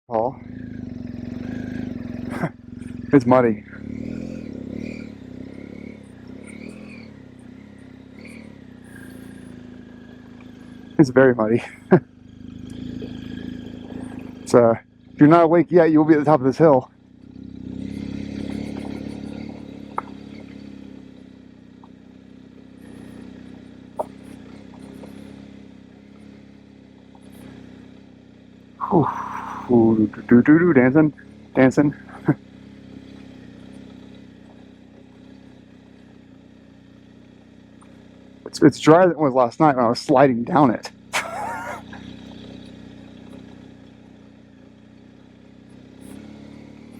Paul. It's muddy. It's very muddy. It's if you're not awake yet, you'll be at the top of this hill. Ooh, dancing, dancing. It's drier than it was last night when I was sliding down it.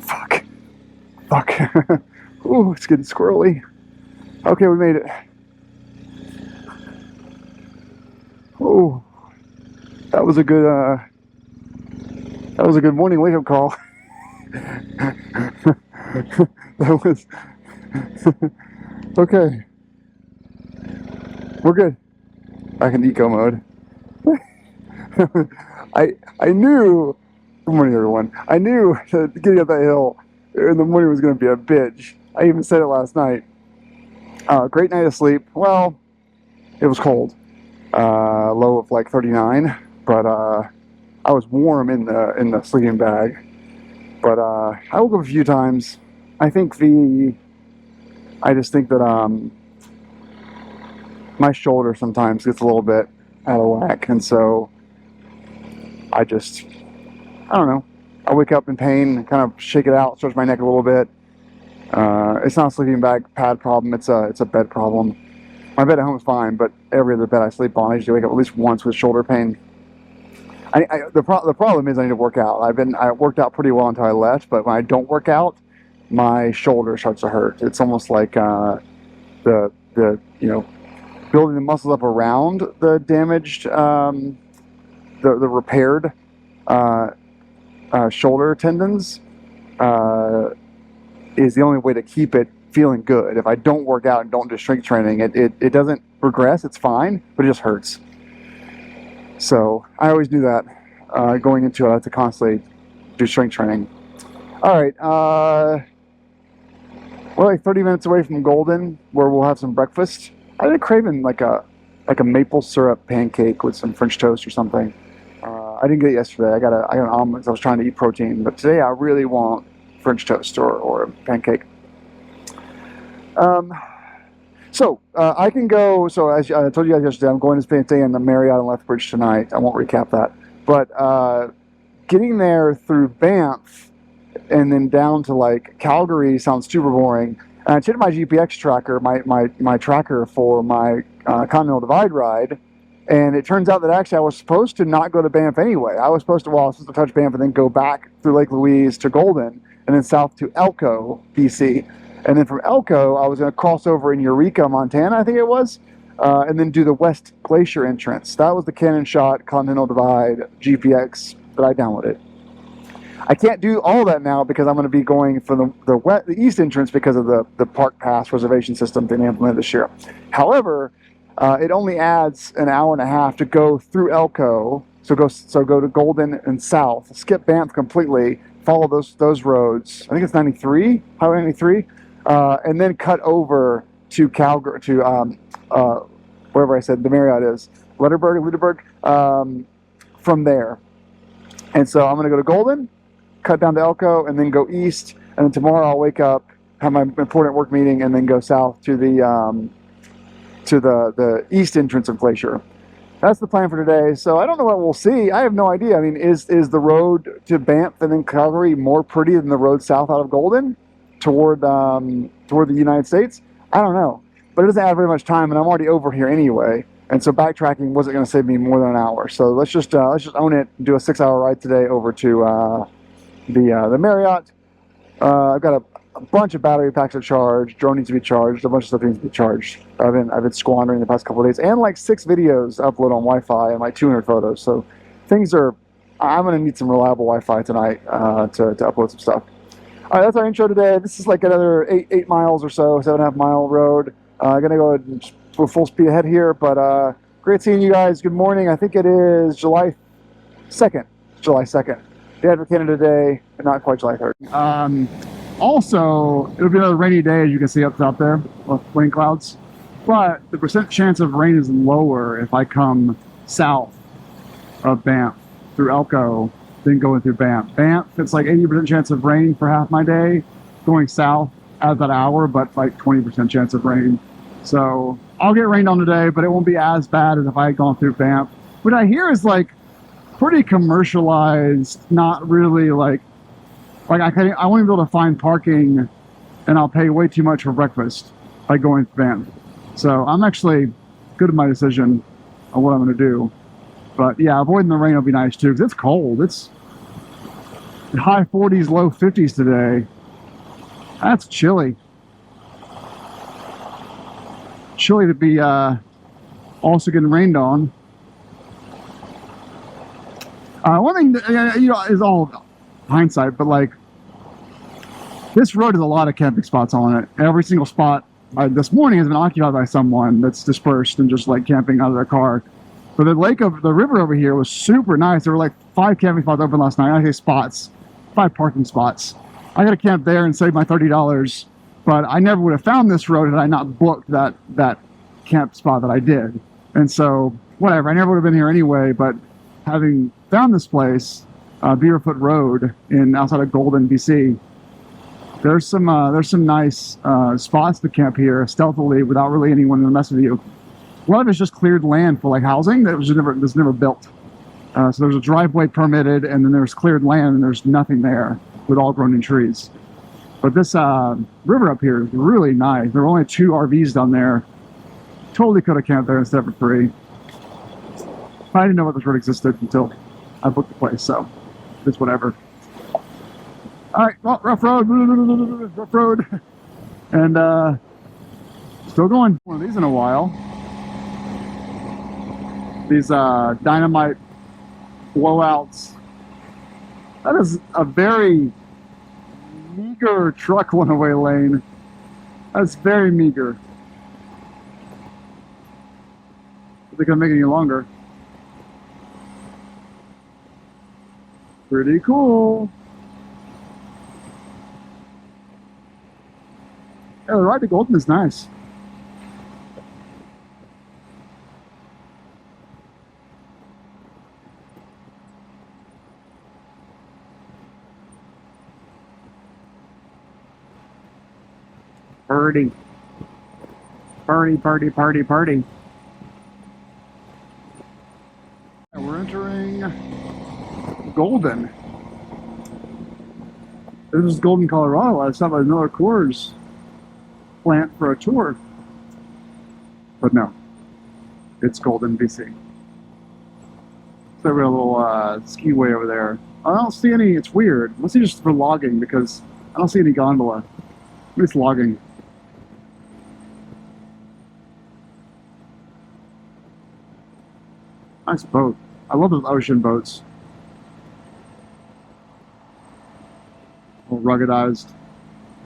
Fuck. Ooh, it's getting squirrely. Okay, we made it. Oh, that was a good morning wake up call. That was okay. We're good. Back in eco mode. I knew. Good morning, everyone. I knew that getting up that hill in the morning was going to be a bitch. I even said it last night. Great night of sleep. Well, it was cold. Low of like 39, but I was warm in the sleeping bag. But I woke up a few times. I just think that my shoulder sometimes gets a little bit out of whack, and so I don't know. I wake up in pain, kind of shake it out, stretch my neck a little bit. It's not a sleeping bag pad problem. It's a bed problem. My bed at home is fine, but every other bed I sleep on, I usually wake up at least once with shoulder pain. The problem is I need to work out. I worked out pretty well until I left, but when I don't work out, my shoulder starts to hurt. It's almost like the building the muscles up around the damaged, the repaired shoulder tendons is the only way to keep it feeling good. If I don't work out and don't do strength training, it doesn't regress. It's fine, but it just hurts. So I always do that going into it. I have to constantly do strength training. All right, we're like 30 minutes away from Golden, where we'll have some breakfast. I've been craving like a maple syrup pancake with some French toast or something. I didn't get it yesterday. I got an omelet because I was trying to eat protein, but today I really want French toast or a pancake. So I can go. So as I told you guys yesterday, I'm going to stay in the Marriott in Lethbridge tonight. I won't recap that, but getting there through Banff and then down to like Calgary sounds super boring. And I checked my GPX tracker, my tracker for my Continental Divide ride, and it turns out that actually I was supposed to not go to Banff anyway. I was supposed to touch Banff and then go back through Lake Louise to Golden and then south to Elko, BC. And then from Elko, I was going to cross over in Eureka, Montana, I think it was, and then do the West Glacier entrance. That was the Cannon Shot Continental Divide GPX that I downloaded. I can't do all that now because I'm going to be going for the east entrance because of the Park Pass reservation system they implemented this year. However, it only adds an hour and a half to go through Elko. So go to Golden and south, skip Banff completely, follow those roads. I think it's 93, Highway 93, and then cut over to Calgary, to wherever I said the Marriott is, Lethbridge, from there. And so I'm going to go to Golden, cut down to Elko, and then go east. And then tomorrow I'll wake up, have my important work meeting, and then go south to the east entrance of Glacier. That's the plan for today. So I don't know what we'll see. I have no idea. I mean, is the road to Banff and then Calgary more pretty than the road south out of Golden toward the United States? I don't know. But it doesn't have very much time, and I'm already over here anyway. And so backtracking wasn't going to save me more than an hour. So let's just own it and do a 6-hour ride today over to the Marriott. I've got a bunch of battery packs to charge. Drone needs to be charged. A bunch of stuff needs to be charged. I've been squandering the past couple of days, and like 6 videos upload on Wi-Fi and like 200 photos. So things are. I'm gonna need some reliable Wi-Fi tonight to upload some stuff. All right, that's our intro today. This is like another 8 miles or so, 7.5 mile road. Gonna go full speed ahead here, but great seeing you guys. Good morning. I think it is July 2nd. Day after Canada Day, but not quite July 3rd. Also, it'll be another rainy day, as you can see up top there, with rain clouds. But the percent chance of rain is lower if I come south of Banff through Elko than going through Banff. Banff, it's like 80% chance of rain for half my day. Going south at that hour, but like 20% chance of rain. So I'll get rained on today, but it won't be as bad as if I had gone through Banff. What I hear is like pretty commercialized, not really like I won't be able to find parking, and I'll pay way too much for breakfast by going through Banff. So I'm actually good at my decision on what I'm going to do. But yeah, avoiding the rain will be nice too, because it's cold. It's high 40s, low 50s today. That's chilly. Chilly to be also getting rained on. One thing that, you know, is all hindsight, but like this road has a lot of camping spots on it. Every single spot this morning has been occupied by someone that's dispersed and just like camping out of their car. But the river over here was super nice. There were like 5 camping spots open last night. I say spots, 5 parking spots. I got to camp there and save my $30, but I never would have found this road had I not booked that camp spot that I did. And so whatever, I never would have been here anyway. But having found this place, Beaverfoot Road outside of Golden, BC, there's some nice spots to camp here stealthily without really anyone to mess with you. A lot of it's just cleared land for like housing that was never built. So there's a driveway permitted, and then there's cleared land, and there's nothing there with all grown in trees. But this river up here is really nice. There were only 2 RVs down there. Totally could have camped there instead for free. I didn't know what this road existed until I booked the place, so it's whatever. All right, well, rough road, and still going. One of these in a while. These dynamite blowouts. That is a very meager truck one-way lane. That's very meager. I think I'm making it any longer. Pretty cool. Yeah, the ride to Golden is nice. Party. Party, party, party, party. And we're entering Golden. This is Golden, Colorado. I stopped by the Miller Coors plant for a tour. But no, it's Golden, BC. So we have a little skiway over there. I don't see any, it's weird. Must be just for logging because I don't see any gondola. Maybe it's logging. Nice boat. I love those ocean boats. All ruggedized.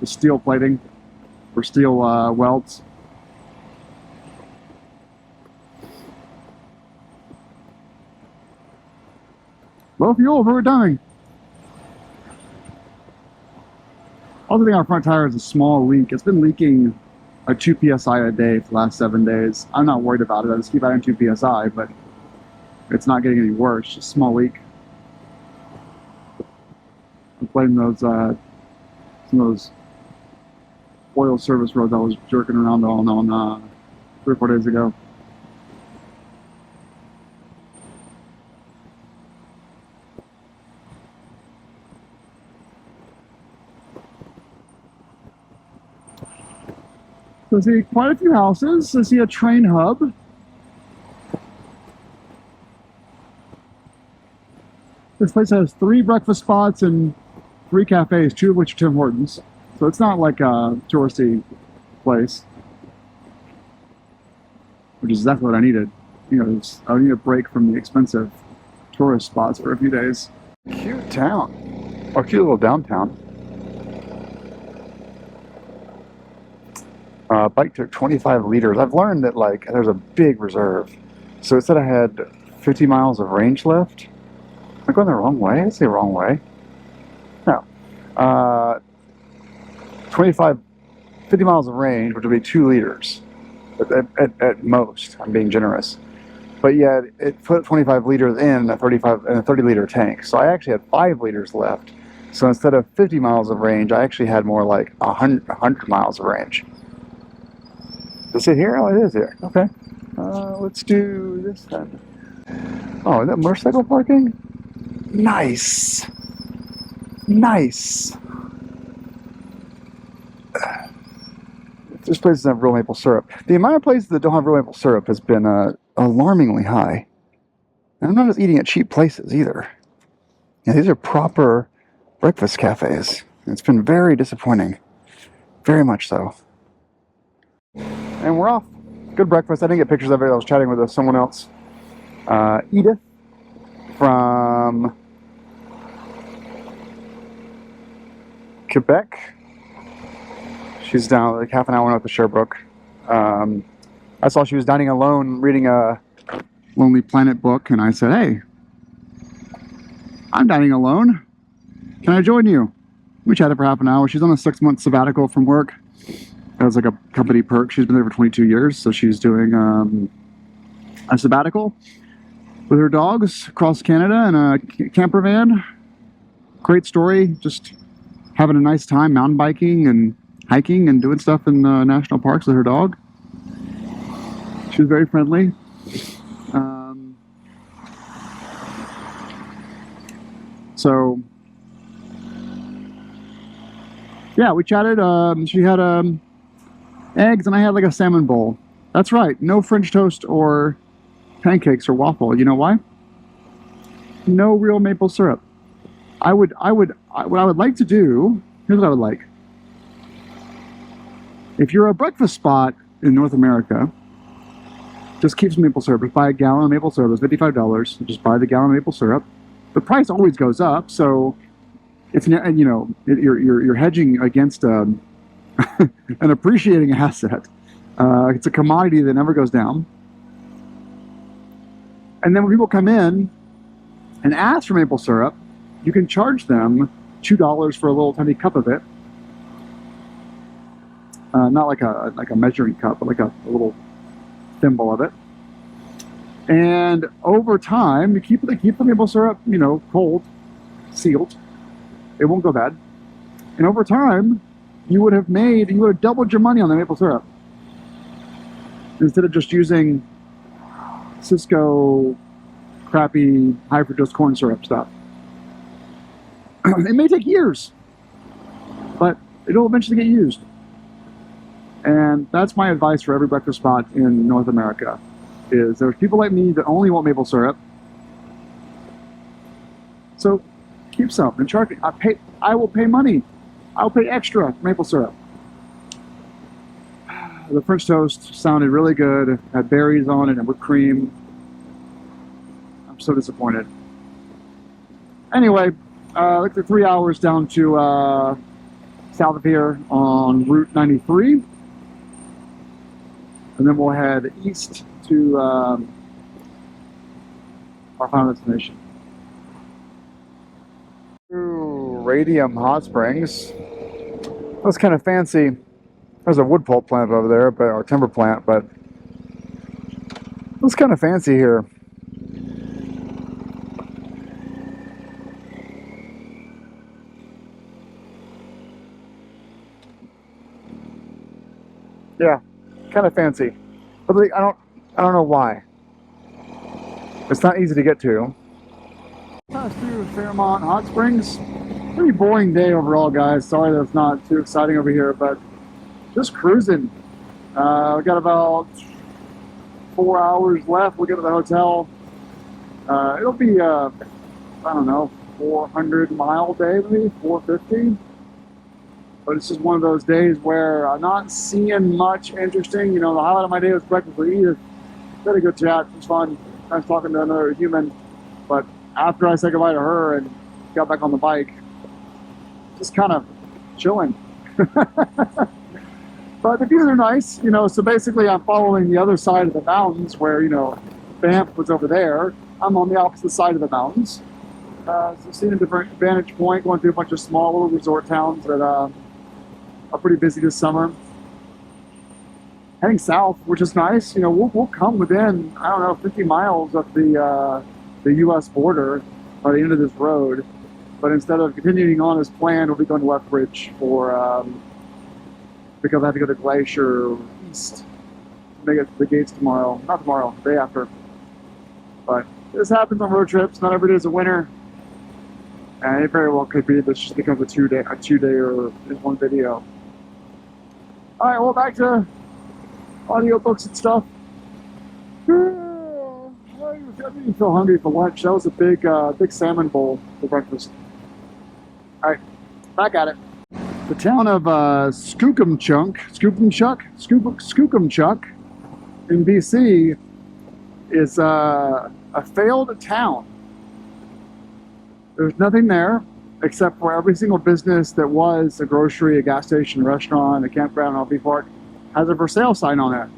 Just steel plating or steel welds. Low fuel, very timing. Other thing, our front tire is a small leak. It's been leaking a 2 psi a day for the last 7 days. I'm not worried about it. I just keep adding 2 psi, but it's not getting any worse. Just a small leak. I'm playing those some of those oil service roads I was jerking around on 3 or 4 days ago. So I see quite a few houses. I see a train hub. This place has 3 breakfast spots and 3 cafes, 2 of which are Tim Hortons. So it's not like a touristy place, which is exactly what I needed. You know, I need a break from the expensive tourist spots for a few days. Cute town, or cute little downtown. Bike took 25 liters. I've learned that like there's a big reserve. So it said I had 50 miles of range left. Am I going the wrong way? It's the wrong way. 25, 50 miles of range, which would be 2 liters at most. I'm being generous. But yet it put 25 liters in a 30 liter tank. So I actually had 5 liters left. So instead of 50 miles of range, I actually had more like 100 miles of range. Is it here? Oh, it is here. Okay. Let's do this then. Oh, is that motorcycle parking? Nice. Nice. This place doesn't have real maple syrup. The amount of places that don't have real maple syrup has been alarmingly high. And I'm not just eating at cheap places either. Yeah, these are proper breakfast cafes. It's been very disappointing. Very much so. And we're off. Good breakfast. I didn't get pictures of it. I was chatting with someone else. Edith from Quebec. She's down like half an hour north of Sherbrooke. I saw she was dining alone reading a Lonely Planet book, and I said, hey, I'm dining alone. Can I join you? We chatted for half an hour. She's on a 6-month sabbatical from work. That was like a company perk. She's been there for 22 years, so she's doing a sabbatical with her dogs across Canada in a camper van. Great story. Just having a nice time mountain biking and hiking and doing stuff in the national parks with her dog. She was very friendly. So, yeah, we chatted. She had eggs, and I had like a salmon bowl. That's right, no French toast or pancakes or waffle. You know why? No real maple syrup. What I would like to do. Here's what I would like. If you're a breakfast spot in North America, just keep some maple syrup. Just buy a gallon of maple syrup. It's $55. Just buy the gallon of maple syrup. The price always goes up, so it's, you know, you're hedging against an appreciating asset. It's a commodity that never goes down. And then when people come in and ask for maple syrup, you can charge them $2 for a little tiny cup of it. Not like a measuring cup, but like a little thimble of it. And over time, you keep the maple syrup, you know, cold, sealed. It won't go bad. And over time, you would have doubled your money on the maple syrup instead of just using Cisco crappy high fructose corn syrup stuff. It may take years, but it'll eventually get used. And that's my advice for every breakfast spot in North America. Is there's people like me that only want maple syrup. So keep some and charge me. I will pay money. I'll pay extra for maple syrup. The French toast sounded really good. It had berries on it and whipped cream. I'm so disappointed. Anyway, like the 3 hours down to south of here on Route 93. And then we'll head east to our final destination. Ooh, Radium Hot Springs. That's kind of fancy. There's a wood pulp plant over there, or timber plant, but it's kind of fancy here. Yeah, kind of fancy. But I don't know why. It's not easy to get to. Passed through Fairmont Hot Springs. Pretty boring day overall, guys. Sorry that it's not too exciting over here, but just cruising. We got about 4 hours left. We'll get to the hotel. It'll be I don't know, 400-mile day, maybe 450. But it's just one of those days where I'm not seeing much interesting. You know, the highlight of my day was breakfast with Edith. We had a good chat. It was fun. Nice talking to another human. But after I said goodbye to her and got back on the bike, just kind of chilling. But the views are nice, you know. So basically, I'm following the other side of the mountains where, you know, Banff was over there. I'm on the opposite side of the mountains. So seeing a different vantage point, going through a bunch of small little resort towns that are pretty busy this summer. Heading south, which is nice. You know, we'll come within, I don't know, 50 miles of the U.S. border by the end of this road. But instead of continuing on as planned, we'll be going to Lethbridge for because I have to go to Glacier East to make it to the gates tomorrow. Not tomorrow, the day after. But this happens on road trips. Not every day is a winter. And it very well could be this just becomes a two-day or in one video. All right, well, back to audiobooks and stuff. I didn't feel hungry for lunch. That was a big salmon bowl for breakfast. All right, back at it. The town of Skookumchuck in BC is a failed town. There's nothing there except for every single business that was a grocery, a gas station, a restaurant, a campground, an RV park has a for sale sign on it.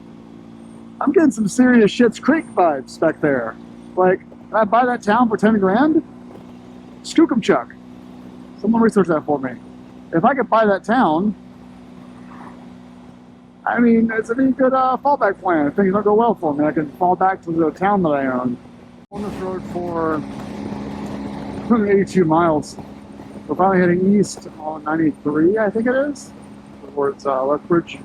I'm getting some serious Schitt's Creek vibes back there. Like, can I buy that town for 10 grand? Skookumchuck. Someone research that for me. If I could buy that town, I mean, it's a pretty good fallback plan. If things don't go well for me, I can fall back to the town that I own. On this road for 82 miles. We're finally heading east on 93, I think it is, towards Lethbridge.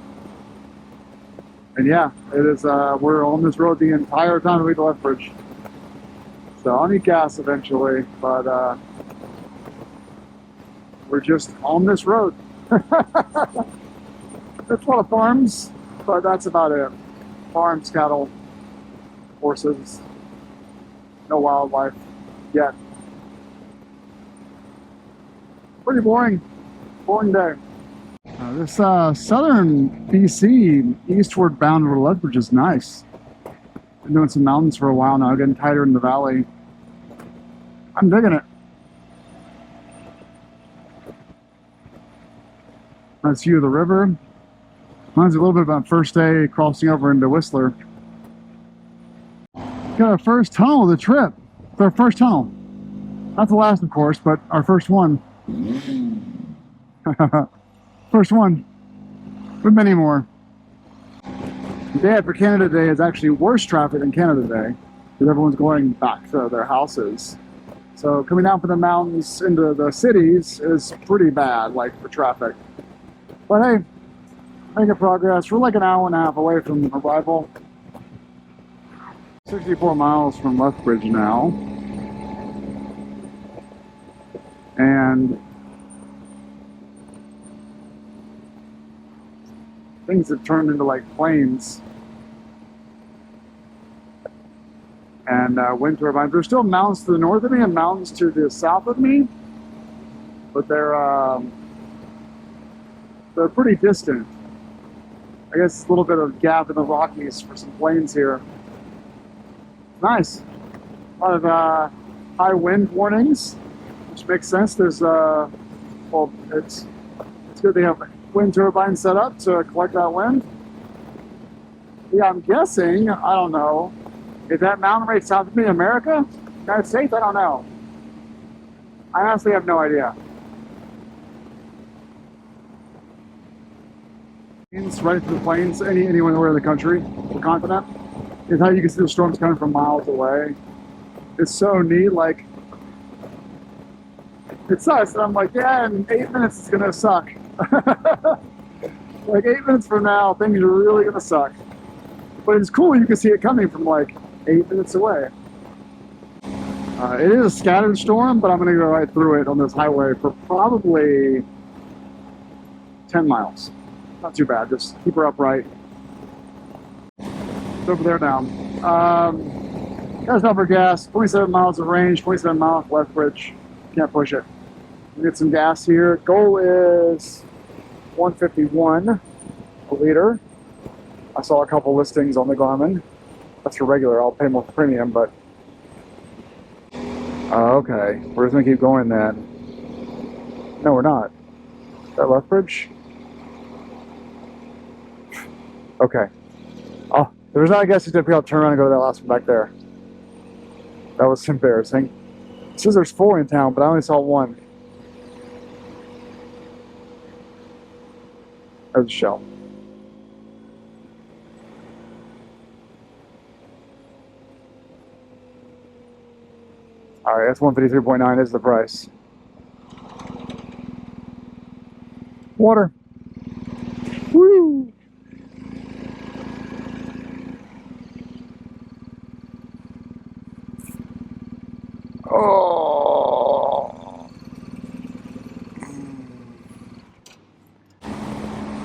And yeah, it is. We're on this road the entire time we go to Lethbridge. So I'll need gas eventually, but we're just on this road. There's a lot of farms, but that's about it. Farms, cattle, horses, no wildlife yet. Pretty boring day. This southern BC eastward bound over Lethbridge is nice. Been doing some mountains for a while now, getting tighter in the valley. I'm digging it. Nice view of the river. Reminds me a little bit about first day crossing over into Whistler. Got our first tunnel of the trip. It's our first tunnel. Not the last, of course, but our first one. First one. With many more. The day after Canada Day is actually worse traffic than Canada Day because everyone's going back to their houses. So coming down from the mountains into the cities is pretty bad, like for traffic. But hey, making progress. We're like an hour and a half away from arrival. 64 miles from Lethbridge now. And things have turned into like plains and wind turbines. There's still mountains to the north of me and mountains to the south of me, but they're pretty distant. I guess a little bit of gap in the Rockies for some plains here. Nice. A lot of high wind warnings, which makes sense. There's well, it's good they have wind turbines set up to collect that wind. Yeah, I'm guessing, I don't know, is that mountain range south of me America? United States? I don't know. I honestly have no idea. Right through the plains, anywhere in the country, the continent, is how you can see the storms coming from miles away. It's so neat, like, it sucks, and I'm like, yeah, in 8 minutes it's gonna suck. Like 8 minutes from now, things are really gonna suck. But it's cool, you can see it coming from like 8 minutes away. It is a scattered storm, but I'm gonna go right through it on this highway for probably 10 miles. Not too bad, just keep her upright. It's over there now. Gotta stop for gas, 27 miles of range, 27 miles Lethbridge. Can't push it. We'll get some gas here. Goal is 151 a liter. I saw a couple listings on the Garmin. That's for regular, I'll pay more for premium, but okay, we're just gonna keep going then. No, we're not. Is that Lethbridge? Okay. Oh, there's not a gas station. I'll turn around and go to that last one back there. That was embarrassing. It says there's 4 in town, but I only saw 1. There's a Shell. All right, that's 153.9 is the price. Water. Woo! Oh.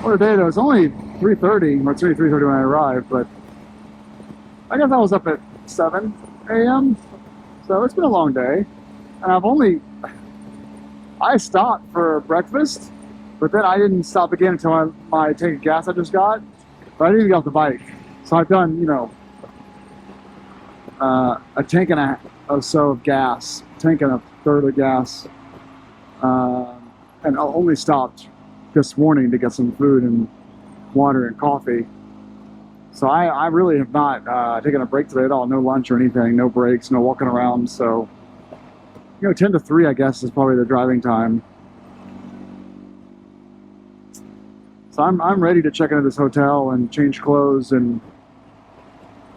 What a day though. It's only 3:30, or 3:30 when I arrived, but I guess I was up at 7 a.m. So it's been a long day. And I stopped for breakfast, but then I didn't stop again until my tank of gas I just got. But I didn't even get off the bike. So I've done, you know, a tank and a or so of gas, tank and a third of gas. And I only stopped this morning to get some food and water and coffee. So I really have not taken a break today at all. No lunch or anything, no breaks, no walking around. So, you know, 10 to 3, I guess, is probably the driving time. So I'm ready to check into this hotel and change clothes and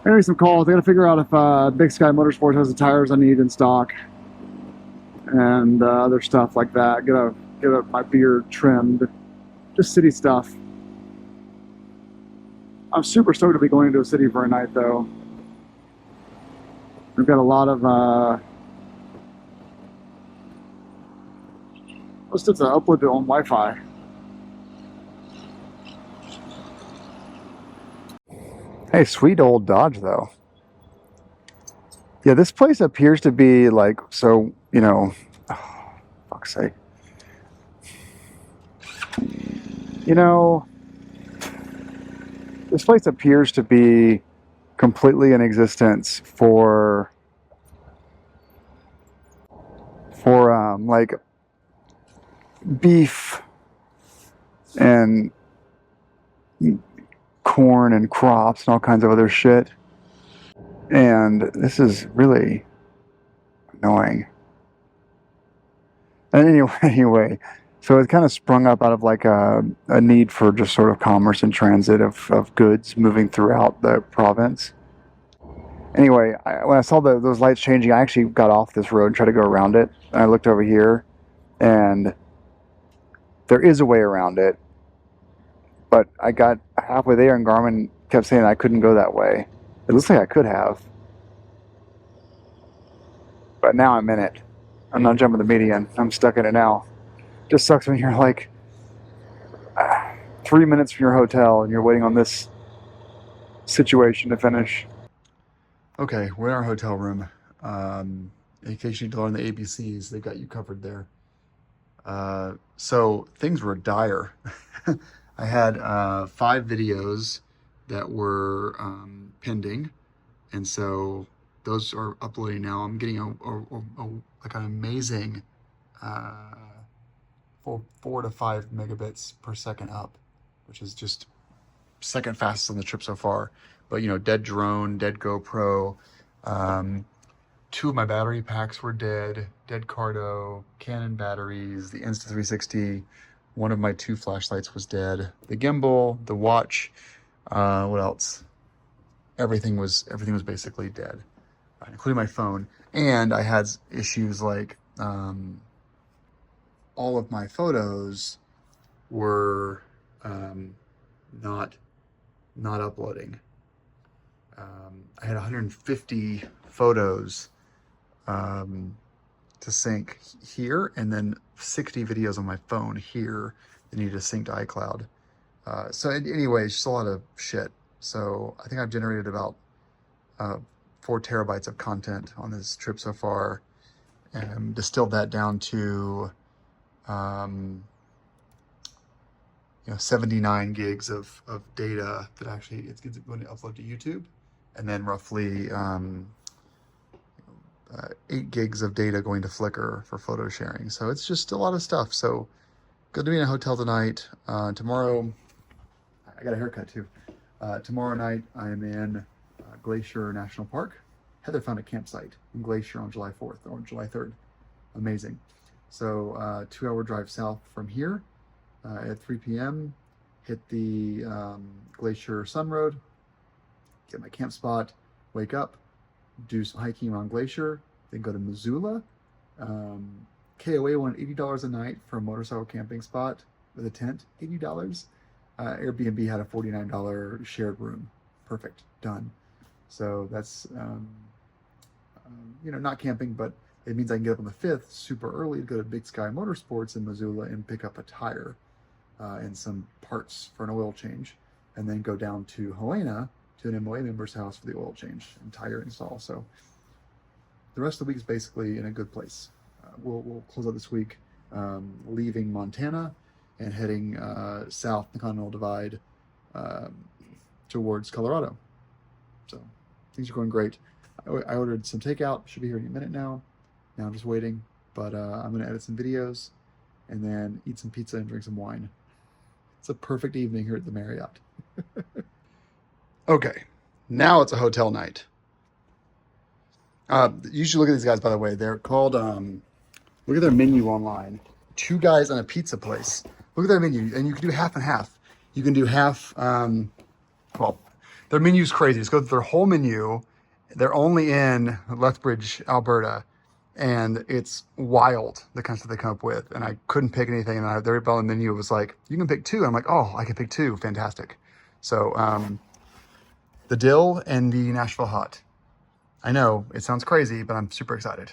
maybe some calls. I got to figure out if Big Sky Motorsports has the tires I need in stock and other stuff like that. Get my beard trimmed, just city stuff. I'm super stoked to be going into a city for a night, though. We've got a lot of let's just upload it on Wi-Fi. Hey, sweet old Dodge, though. Yeah, this place appears to be like, so, you know, oh, fuck's sake. You know, this place appears to be completely in existence for like beef and corn and crops and all kinds of other shit. And this is really annoying. And anyway, so it kind of sprung up out of like a need for just sort of commerce and transit of goods moving throughout the province. Anyway, when I saw those lights changing, I actually got off this road and tried to go around it. And I looked over here, and there is a way around it. But I got halfway there, and Garmin kept saying I couldn't go that way. It looks like I could have. But now I'm in it. I'm not jumping the median. I'm stuck in it now. Just sucks when you're like 3 minutes from your hotel and you're waiting on this situation to finish. Okay, we're in our hotel room. In case you need to learn the ABCs, they've got you covered there. So things were dire. I had 5 videos that were pending, and so those are uploading now. I'm getting like an amazing 4 to 5 megabits per second up, which is just second fastest on the trip so far. But you know, dead drone, dead GoPro, 2 of my battery packs were dead Cardo, Canon batteries, the Insta360, one of my 2 flashlights was dead, the gimbal, the watch, what else? Everything was basically dead, including my phone. And I had issues like all of my photos were not uploading. I had 150 photos to sync here, and then 60 videos on my phone here that needed to sync to iCloud. So anyway, it's just a lot of shit. So I think I've generated about 4 terabytes of content on this trip so far, and distilled that down to 79 gigs of data that actually it's going to upload to YouTube, and then roughly 8 gigs of data going to Flickr for photo sharing. So it's just a lot of stuff. So good to be in a hotel tonight. Tomorrow, I got a haircut too. Tomorrow night I am in Glacier National Park. Heather found a campsite in Glacier on July 4th or July 3rd. amazing. So 2-hour drive south from here at 3 p.m. Hit the Glacier Sun Road, get my camp spot, wake up, do some hiking around Glacier, then go to Missoula. KOA wanted $80 a night for a motorcycle camping spot with a tent, $80. Airbnb had a $49 shared room. Perfect, done. So that's, not camping, but it means I can get up on the 5th super early to go to Big Sky Motorsports in Missoula and pick up a tire and some parts for an oil change, and then go down to Helena to an MOA member's house for the oil change and tire install. So the rest of the week is basically in a good place. We'll close out this week leaving Montana and heading south the Continental Divide towards Colorado. So things are going great. I ordered some takeout, should be here any minute now. Now I'm just waiting, but I'm gonna edit some videos and then eat some pizza and drink some wine. It's a perfect evening here at the Marriott. Okay, now it's a hotel night. You should look at these guys, by the way. They're called, look at their menu online. 2 guys on a pizza place. Look at their menu, and you can do half and half. You can do half, well, their menu's crazy. Just go through their whole menu. They're only in Lethbridge, Alberta, and it's wild, the kind of stuff they come up with. And I couldn't pick anything, and their menu was like, you can pick 2. And I'm like, oh, I can pick 2, fantastic. So, the dill and the Nashville hot. I know, it sounds crazy, but I'm super excited.